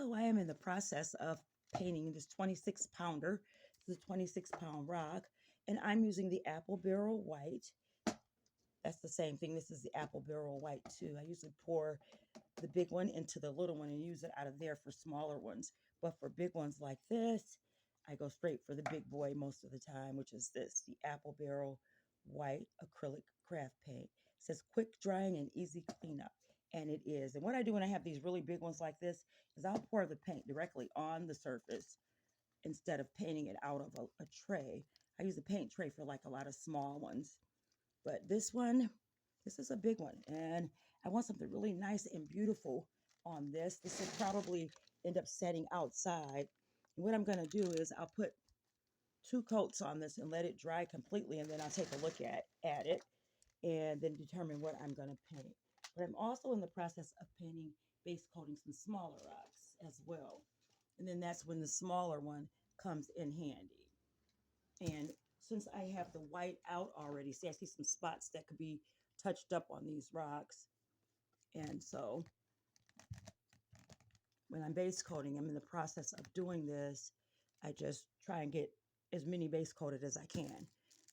So I am in the process of painting this 26 pounder. This is a 26-pound rock, and I'm using the apple barrel white. That's the same thing. This is the apple barrel white too. I usually pour the big one into the little one and use it out of there for smaller ones. But for big ones like this, I go straight for the big boy most of the time, which is this, the apple barrel white acrylic craft paint. It says quick drying and easy cleanup. And it is. And what I do when I have these really big ones like this is I'll pour the paint directly on the surface instead of painting it out of a tray. I use a paint tray for like a lot of small ones. But this one, this is a big one. And I want something really nice and beautiful on this. This will probably end up setting outside. And what I'm going to do is I'll put 2 coats on this and let it dry completely. And then I'll take a look at it and then determine what I'm going to paint. But I'm also in the process of painting base coating some smaller rocks as well. And then that's when the smaller one comes in handy. And since I have the white out already, see, I see some spots that could be touched up on these rocks. And so when I'm base coating, I'm in the process of doing this. I just try and get as many base coated as I can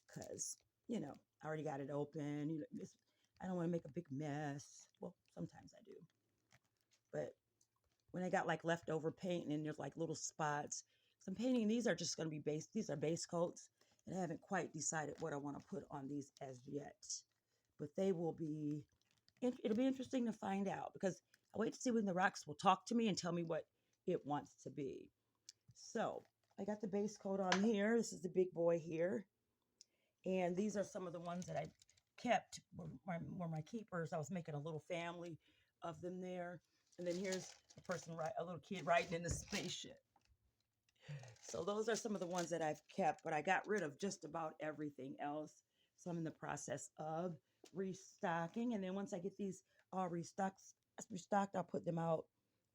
because, I already got it open. I don't want to make a big mess. Well, sometimes I do. But when I got like leftover paint and there's like little spots, so I'm painting, these are just going to be these are base coats. And I haven't quite decided what I want to put on these as yet. But they will be, it'll be interesting to find out because I wait to see when the rocks will talk to me and tell me what it wants to be. So I got the base coat on here. This is the big boy here. And these are some of the ones that I kept were my keepers. I was making a little family of them there. And then here's a little kid riding in the spaceship. So those are some of the ones that I've kept, but I got rid of just about everything else. So I'm in the process of restocking. And then once I get these all restocked, I'll put them out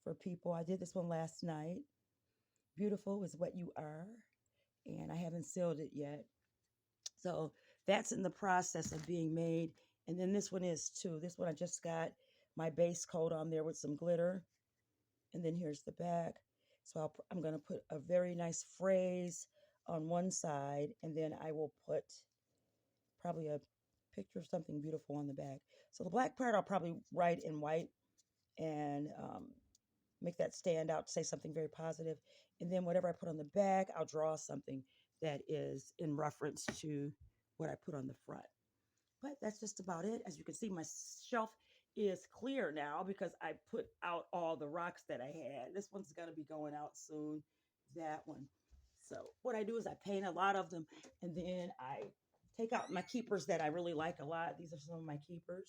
for people. I did this one last night. Beautiful is what you are. And I haven't sealed it yet. So that's in the process of being made. And then this one is too. This one I just got my base coat on there with some glitter. And then here's the back. So I'm going to put a very nice phrase on one side, and then I will put probably a picture of something beautiful on the back. So the black part I'll probably write in white and make that stand out to say something very positive. And then whatever I put on the back, I'll draw something that is in reference to what I put on the front. But that's just about it. As you can see, my shelf is clear now because I put out all the rocks that I had. This one's going to be going out soon, that one. So what I do is I paint a lot of them, and then I take out my keepers that I really like a lot. These are some of my keepers.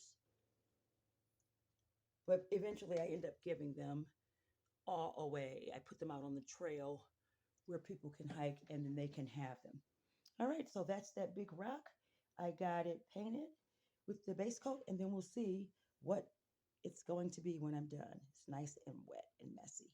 But eventually I end up giving them all away. I put them out on the trail where people can hike, and then they can have them. All right, so that's that big rock. I got it painted with the base coat, and then we'll see what it's going to be when I'm done. It's nice and wet and messy.